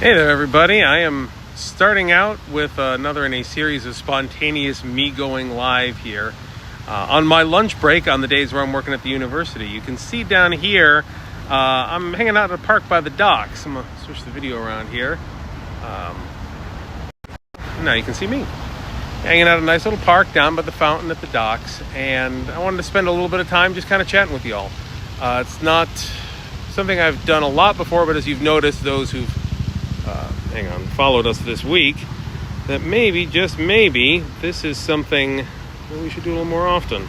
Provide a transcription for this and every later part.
Hey there, everybody. I am starting out with another in a series of spontaneous me going live here on my lunch break on the days where I'm working at the university. You can see down here, I'm hanging out at a park by the docks. I'm going to switch the video around here. Now you can see me hanging out at a nice little park down by the fountain at the docks, and I wanted to spend a little bit of time just kind of chatting with y'all. It's not something I've done a lot before, but as you've noticed, those who've followed us this week, that maybe, just maybe, this is something that we should do a little more often.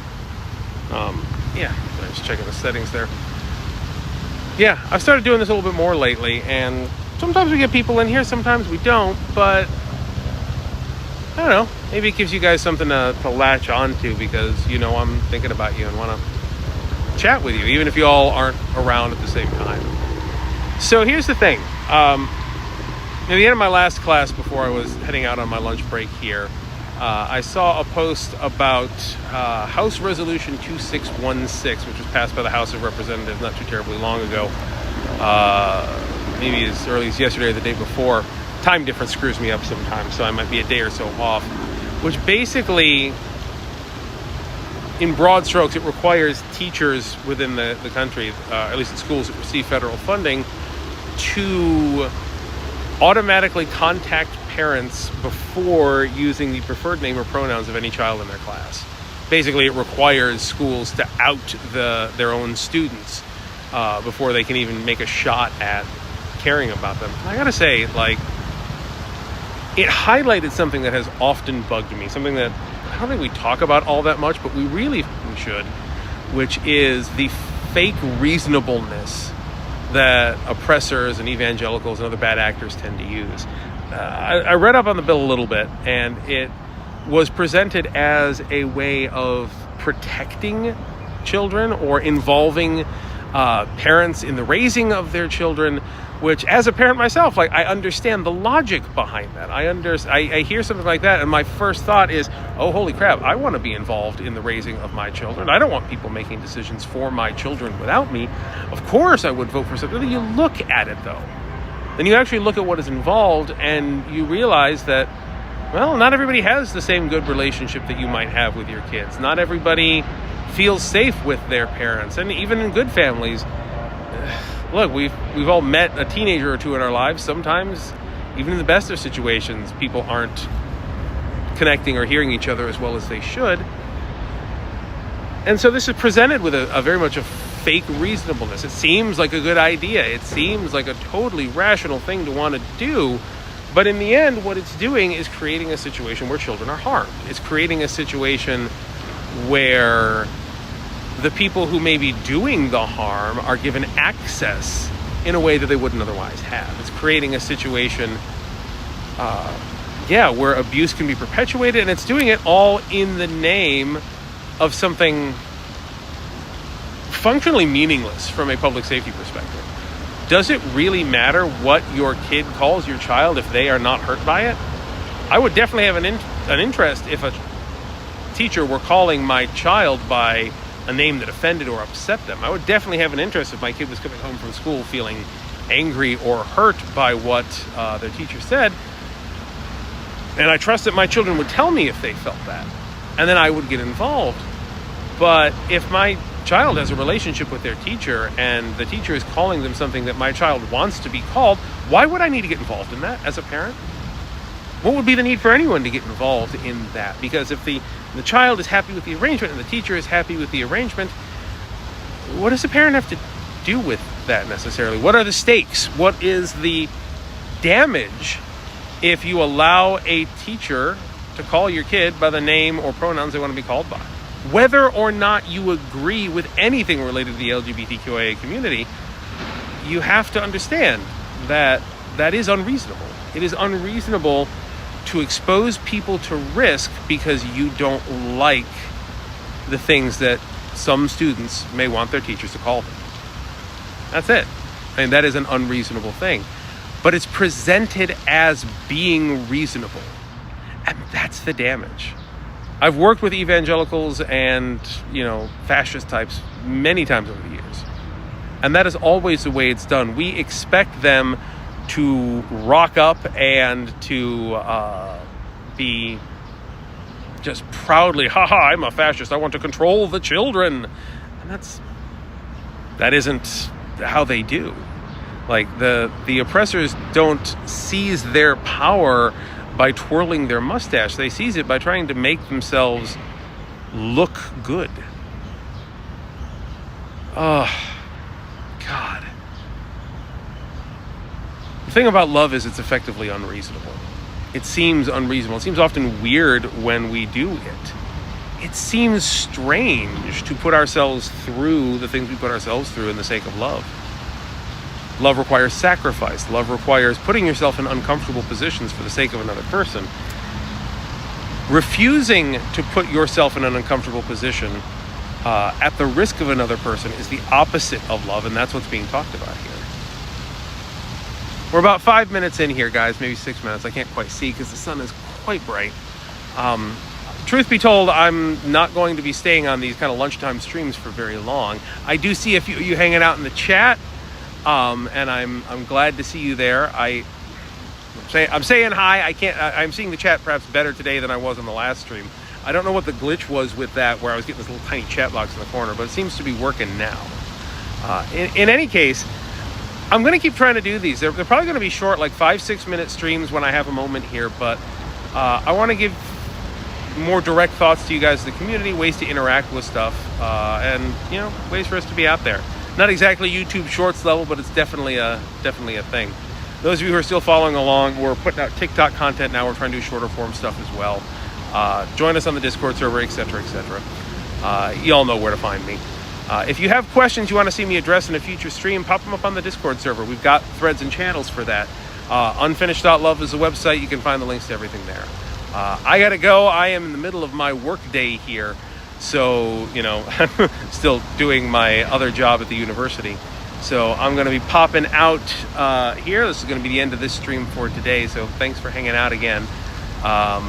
Just checking the settings there. Yeah, I've started doing this a little bit more lately, and sometimes we get people in here, sometimes we don't, but I don't know, maybe it gives you guys something to latch onto, because I'm thinking about you and want to chat with you, even if you all aren't around at the same time. So here's the thing. At the end of my last class, before I was heading out on my lunch break here, I saw a post about House Resolution 2616, which was passed by the House of Representatives not too terribly long ago, maybe as early as yesterday or the day before. Time difference screws me up sometimes, so I might be a day or so off, which basically, in broad strokes, it requires teachers within the country, at least in schools that receive federal funding, to automatically contact parents before using the preferred name or pronouns of any child in their class. Basically, it requires schools to out their own students before they can even make a shot at caring about them. And I gotta say, it highlighted something that has often bugged me, something that I don't think we talk about all that much, but we really should, which is the fake reasonableness that oppressors and evangelicals and other bad actors tend to use. I read up on the bill a little bit, and it was presented as a way of protecting children or involving parents in the raising of their children, which, as a parent myself, I understand the logic behind that. I hear something like that, and my first thought is, oh, holy crap, I want to be involved in the raising of my children. I don't want people making decisions for my children without me. Of course I would vote for something. Then you look at it, though. Then you actually look at what is involved, and you realize that, well, not everybody has the same good relationship that you might have with your kids. Not everybody feels safe with their parents. And even in good families, look, we've all met a teenager or two in our lives. Sometimes, even in the best of situations, people aren't connecting or hearing each other as well as they should. And so this is presented with a very much a fake reasonableness. It seems like a good idea. It seems like a totally rational thing to want to do. But in the end, what it's doing is creating a situation where children are harmed. It's creating a situation where the people who may be doing the harm are given access in a way that they wouldn't otherwise have. It's creating a situation, where abuse can be perpetuated, and it's doing it all in the name of something functionally meaningless from a public safety perspective. Does it really matter what your kid calls your child if they are not hurt by it? I would definitely have an interest if a teacher were calling my child by a name that offended or upset them. I would definitely have an interest if my kid was coming home from school feeling angry or hurt by what their teacher said. And I trust that my children would tell me if they felt that. And then I would get involved. But if my child has a relationship with their teacher and the teacher is calling them something that my child wants to be called, why would I need to get involved in that as a parent? What would be the need for anyone to get involved in that? Because if the child is happy with the arrangement and the teacher is happy with the arrangement, what does the parent have to do with that necessarily? What are the stakes? What is the damage if you allow a teacher to call your kid by the name or pronouns they want to be called by? Whether or not you agree with anything related to the LGBTQIA community, you have to understand that is unreasonable. It is unreasonable to expose people to risk because you don't like the things that some students may want their teachers to call them. That's it. I mean, that is an unreasonable thing. But it's presented as being reasonable. And that's the damage. I've worked with evangelicals and, fascist types many times over the years. And that is always the way it's done. We expect them to rock up and to be just proudly, haha, I'm a fascist, I want to control the children. And that isn't how they do. Like, the oppressors don't seize their power by twirling their mustache. They seize it by trying to make themselves look good. Oh, God. The thing about love is it's effectively unreasonable. It seems unreasonable. It seems often weird when we do it. It seems strange to put ourselves through the things we put ourselves through in the sake of love. Love requires sacrifice. Love requires putting yourself in uncomfortable positions for the sake of another person. Refusing to put yourself in an uncomfortable position at the risk of another person is the opposite of love, and that's what's being talked about here. We're about 5 minutes in here, guys, maybe 6 minutes. I can't quite see because the sun is quite bright. Truth be told, I'm not going to be staying on these kind of lunchtime streams for very long. I do see a few of you hanging out in the chat, and I'm glad to see you there. I'm saying hi. I'm seeing the chat perhaps better today than I was on the last stream. I don't know what the glitch was with that, where I was getting this little tiny chat box in the corner, but it seems to be working now. In any case, I'm going to keep trying to do these. They're probably going to be short, like 5-6 minute streams when I have a moment here, but I want to give more direct thoughts to you guys, the community, ways to interact with stuff, and ways for us to be out there. Not exactly YouTube Shorts level, but it's definitely a thing. Those of you who are still following along, we're putting out TikTok content now. We're trying to do shorter form stuff as well. Join us on the Discord server, etc., etc. You all know where to find me. If you have questions you want to see me address in a future stream, pop them up on the Discord server. We've got threads and channels for that. Unfinished.love is the website. You can find the links to everything there. I gotta go. I am in the middle of my work day here. So, I'm still doing my other job at the university. So I'm going to be popping out here. This is going to be the end of this stream for today. So thanks for hanging out again. I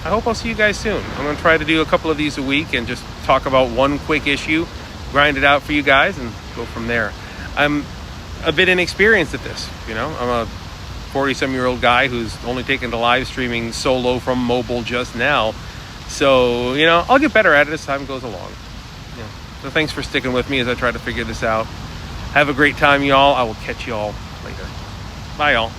hope I'll see you guys soon. I'm going to try to do a couple of these a week and just talk about one quick issue, grind it out for you guys, and go from there. I'm a bit inexperienced at this. I'm a 40-some-year-old guy who's only taken to live streaming solo from mobile just now. So, I'll get better at it as time goes along. So thanks for sticking with me as I try to figure this out. Have a great time, y'all. I will catch y'all later. Bye, y'all.